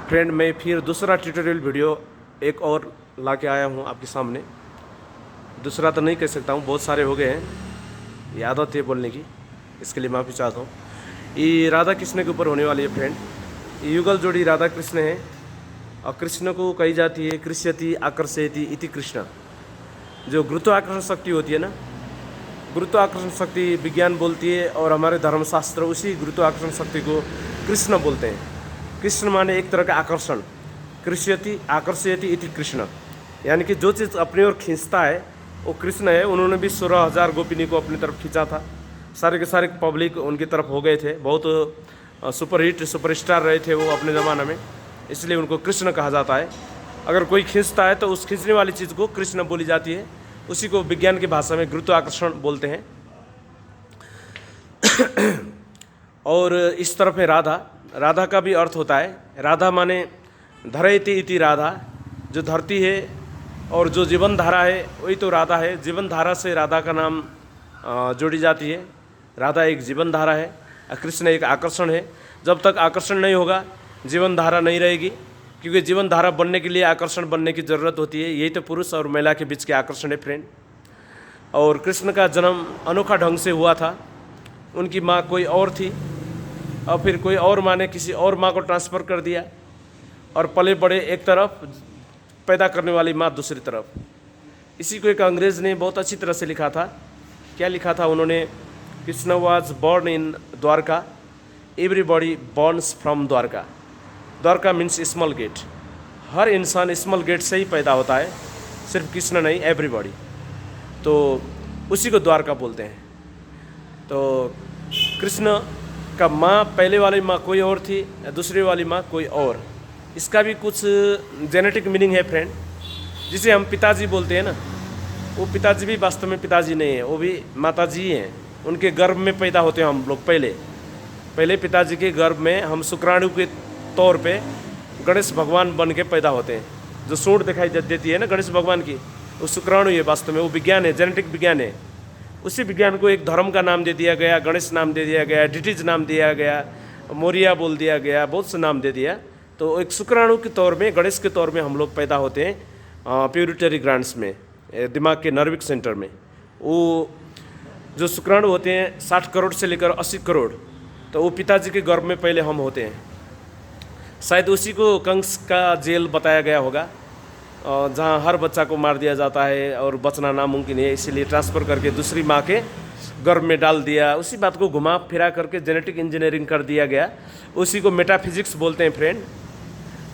Friend, मैं फिर दूसरा ट्यूटोरियल वीडियो एक और ला के आया हूँ आपके सामने। दूसरा तो नहीं कह सकता हूँ, बहुत सारे हो गए हैं, ये आदत है बोलने की, इसके लिए माफ़ी चाहता हूँ। ये राधा कृष्ण के ऊपर होने वाली है फ्रेंड। ये युगल जोड़ी राधा कृष्ण है और कृष्ण को कही जाती है कृष्यति आकर्षयति इति कृष्ण। जो गुरुत्वाकर्षण शक्ति होती है ना, गुरुत्वाकर्षण शक्ति विज्ञान बोलती है और हमारे धर्मशास्त्र उसी गुरुत्वाकर्षण शक्ति को कृष्ण बोलते हैं। कृष्ण माने एक तरह का आकर्षण, कृष्यति आकर्षयति इति कृष्ण, यानी कि जो चीज़ अपनी ओर खींचता है वो कृष्ण है। उन्होंने भी 16,000 गोपिनी को अपनी तरफ खींचा था। सारे के सारे पब्लिक उनकी तरफ हो गए थे, बहुत सुपरहिट सुपरस्टार रहे थे वो अपने ज़माने में, इसलिए उनको कृष्ण कहा जाता है। अगर कोई खींचता है तो उस खींचने वाली चीज़ को कृष्ण बोली जाती है, उसी को विज्ञान की भाषा में गुरुत्वाकर्षण बोलते हैं। और इस तरफ है राधा। राधा का भी अर्थ होता है, राधा माने धरयति इति राधा, जो धरती है और जो जीवन धारा है वही तो राधा है। जीवन धारा से राधा का नाम जोड़ी जाती है। राधा एक जीवन धारा है, कृष्ण एक आकर्षण है। जब तक आकर्षण नहीं होगा जीवन धारा नहीं रहेगी, क्योंकि जीवन धारा बनने के लिए आकर्षण बनने की ज़रूरत होती है। यही तो पुरुष और महिला के बीच के आकर्षण है फ्रेंड। और कृष्ण का जन्म अनोखा ढंग से हुआ था। उनकी माँ कोई और थी और फिर कोई और माँ ने किसी और माँ को ट्रांसफ़र कर दिया और पले बड़े एक तरफ, पैदा करने वाली माँ दूसरी तरफ। इसी को एक अंग्रेज़ ने बहुत अच्छी तरह से लिखा था। क्या लिखा था उन्होंने? Krishna was born in Dwarka, everybody borns from Dwarka. Dwarka means small gate. हर इंसान स्मॉल गेट से ही पैदा होता है, सिर्फ कृष्ण नहीं, एवरीबॉडी। तो उसी को द्वारका बोलते हैं। तो कृष्ण का माँ, पहले वाली माँ कोई और थी, दूसरी वाली माँ कोई और। इसका भी कुछ जेनेटिक मीनिंग है फ्रेंड। जिसे हम पिताजी बोलते हैं ना, वो पिताजी भी वास्तव में पिताजी नहीं है, वो भी माताजी ही हैं। उनके गर्भ में पैदा होते हैं हम लोग। पहले पिताजी के गर्भ में हम शुक्राणु के तौर पे गणेश भगवान बन के पैदा होते हैं। जो सूंड दिखाई देती है ना गणेश भगवान की, वो शुक्राणु है वास्तव में, वो विज्ञान है, जेनेटिक विज्ञान है। उसी विज्ञान को एक धर्म का नाम दे दिया गया, गणेश नाम दे दिया गया, डिटीज नाम दिया गया, मोरिया बोल दिया गया, बहुत से नाम दे दिया। तो एक शुक्राणु के तौर में, गणेश के तौर में हम लोग पैदा होते हैं प्यूरिटरी ग्लैंड्स में, दिमाग के नर्विक सेंटर में। वो जो शुक्राणु होते हैं 60 करोड़ से लेकर 80 करोड़, तो वो पिताजी के गर्भ में पहले हम होते हैं। शायद उसी को कंस का जेल बताया गया होगा, जहाँ हर बच्चा को मार दिया जाता है और बचना नामुमकिन है, इसीलिए ट्रांसफ़र करके दूसरी माँ के गर्भ में डाल दिया। उसी बात को घुमा फिरा करके जेनेटिक इंजीनियरिंग कर दिया गया। उसी को मेटाफिजिक्स बोलते हैं फ्रेंड।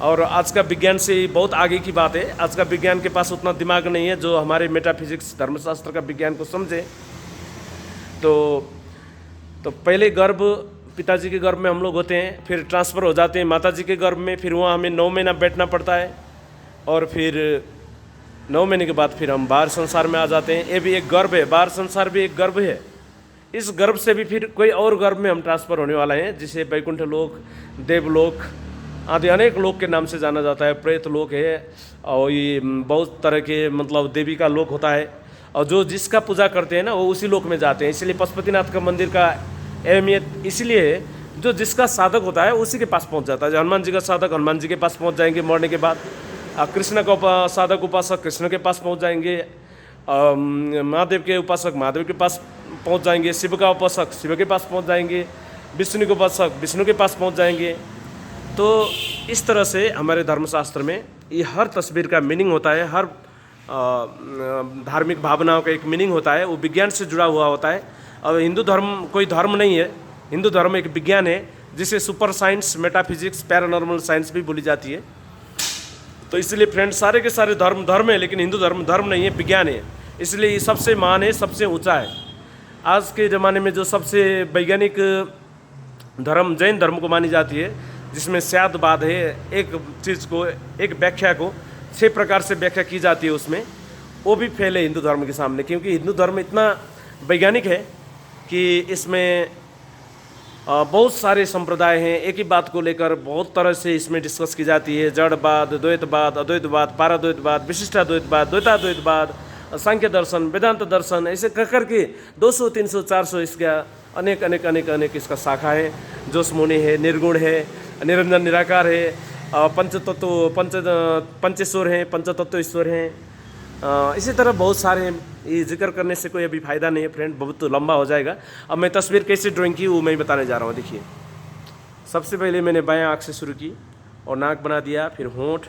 और आज का विज्ञान से बहुत आगे की बात है। आज का विज्ञान के पास उतना दिमाग नहीं है जो हमारे मेटाफिजिक्स धर्मशास्त्र का विज्ञान को समझे। तो पहले गर्भ पिताजी के गर्भ में हम लोग होते हैं, फिर ट्रांसफ़र हो जाते हैं माताजी के गर्भ में, फिर वहाँ हमें 9 महीना बैठना पड़ता है और फिर 9 महीने के बाद फिर हम बाहर संसार में आ जाते हैं। ये भी एक गर्भ है, बाहर संसार भी एक गर्भ है। इस गर्भ से भी फिर कोई और गर्भ में हम ट्रांसफ़र होने वाला हैं, जिसे वैकुंठ लोक, देवलोक आदि अनेक लोक के नाम से जाना जाता है। प्रेत लोक है और ये बहुत तरह के मतलब देवी का लोक होता है। और जो जिसका पूजा करते हैं ना वो उसी लोक में जाते हैं। इसलिए पशुपतिनाथ का मंदिर का अहमियत इसलिए है, जो जिसका साधक होता है उसी के पास पहुंच जाता है। जो हनुमान जी का साधक हनुमान जी के पास पहुंच जाएंगे मरने के बाद, कृष्ण का साधक उपासक कृष्ण के पास पहुंच जाएंगे, महादेव के उपासक महादेव के पास पहुंच जाएंगे, शिव का उपासक शिव के पास पहुंच जाएंगे, विष्णु के उपासक विष्णु के पास पहुंच जाएंगे। तो इस तरह से हमारे धर्मशास्त्र में ये हर तस्वीर का मीनिंग होता है, हर धार्मिक भावनाओं का एक मीनिंग होता है, वो विज्ञान से जुड़ा हुआ होता है। और हिंदू धर्म कोई धर्म नहीं है, हिंदू धर्म एक विज्ञान है, जिसे super science, metaphysics, paranormal science भी बोली जाती है। तो इसलिए फ्रेंड, सारे के सारे धर्म है, लेकिन हिंदू धर्म नहीं है, विज्ञान है। इसलिए ये सबसे महान है, सबसे ऊंचा है। आज के ज़माने में जो सबसे वैज्ञानिक धर्म जैन धर्म को मानी जाती है, जिसमें स्यादवाद है, एक चीज़ को, एक व्याख्या को 6 प्रकार से व्याख्या की जाती है, उसमें वो भी फेल है हिंदू धर्म के सामने। क्योंकि हिंदू धर्म इतना वैज्ञानिक है कि इसमें बहुत सारे संप्रदाय हैं। एक ही बात को लेकर बहुत तरह से इसमें डिस्कस की जाती है। जड़वाद, द्वैतवाद, अद्वैतवाद, पाराद्वैतवाद, विशिष्टाद्वैतवाद, द्वैताद्वैतवाद, सांख्य दर्शन, वेदांत दर्शन, ऐसे कर के 200, 300, 400 इसका अनेक इसका शाखा है। जोश मुनि है, निर्गुण है, निरंजन निराकार है, पंचेश्वर हैं, पंचतत्व ईश्वर हैं। इसी तरह बहुत सारे हैं। ये जिक्र करने से कोई अभी फ़ायदा नहीं है फ्रेंड, बहुत लंबा हो जाएगा। अब मैं तस्वीर कैसे ड्राइंग की वो मैं बताने जा रहा हूँ। देखिए, सबसे पहले मैंने बायां आँख से शुरू की और नाक बना दिया, फिर होंठ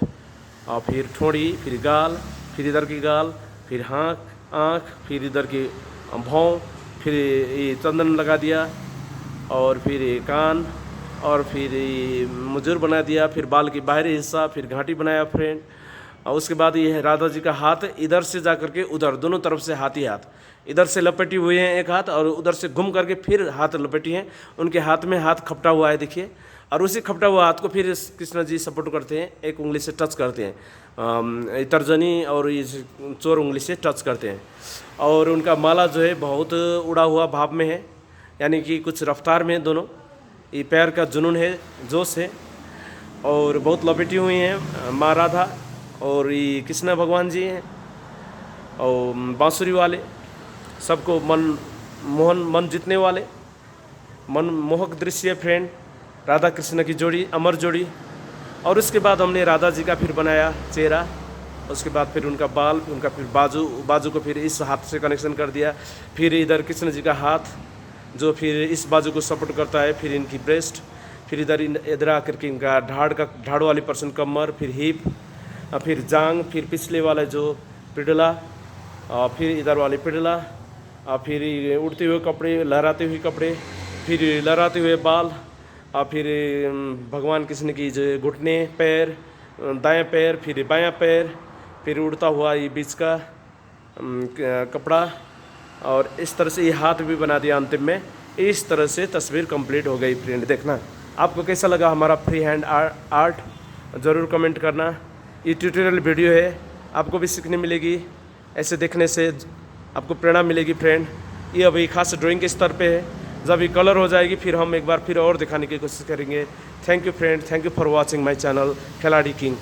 और फिर ठोड़ी, फिर गाल, फिर इधर की गाल, फिर आँख, फिर इधर की भौं, फिर ये चंदन लगा दिया और फिर ये कान और फिर ये मुजर बना दिया, फिर बाल की बाहरी हिस्सा, फिर घाटी बनाया फ्रेंड। और उसके बाद ये है राधा जी का हाथ, इधर से जा करके उधर, दोनों तरफ से हाथ ही हाथ, इधर से लपेटी हुए हैं एक हाथ और उधर से घूम करके फिर हाथ लपेटी हैं। उनके हाथ में हाथ खपटा हुआ है देखिए, और उसी खपटा हुआ हाथ को फिर कृष्ण जी सपोर्ट करते हैं, एक उंगली से टच करते हैं, तर्जनी और ये चोर उंगली से टच करते हैं। और उनका माला जो है बहुत उड़ा हुआ भाव में है, यानी कि कुछ रफ्तार में दोनों। ये पैर का जुनून है, जोश है, और बहुत लपेटी हुई हैं माँ राधा। और ये कृष्ण भगवान जी हैं और बांसुरी वाले, सबको मन जीतने वाले, मन मोहक दृश्य फ्रेंड, राधा कृष्ण की जोड़ी, अमर जोड़ी। और उसके बाद हमने राधा जी का फिर बनाया चेहरा, उसके बाद फिर उनका बाल, उनका फिर बाजू को फिर इस हाथ से कनेक्शन कर दिया, फिर इधर कृष्ण जी का हाथ जो फिर इस बाजू को सपोर्ट करता है, फिर इनकी ब्रेस्ट, फिर इधर आकर के इनका ढाड़ वाली पर्सन कमर, फिर हिप, फिर जांग, फिर पिछले वाला जो पिडला, फिर इधर वाली पिडला, फिर उड़ते हुए कपड़े, लहराते हुए कपड़े, फिर लहराते हुए बाल, और फिर भगवान कृष्ण की जो घुटने, पैर, दायां पैर, फिर बायां पैर, फिर उड़ता हुआ ये बीच का कपड़ा, और इस तरह से ये हाथ भी बना दिया अंतिम में। इस तरह से तस्वीर कंप्लीट हो गई फ्रेंड। देखना आपको कैसा लगा हमारा फ्री हैंड आर्ट, ज़रूर कमेंट करना। ये ट्यूटोरियल वीडियो है, आपको भी सीखने मिलेगी, ऐसे देखने से आपको प्रेरणा मिलेगी फ्रेंड। ये अभी खास ड्राइंग के स्तर पे है, जब ये कलर हो जाएगी फिर हम एक बार फिर और दिखाने की कोशिश करेंगे। Thank you friend, thank you for watching my channel खिलाड़ी किंग।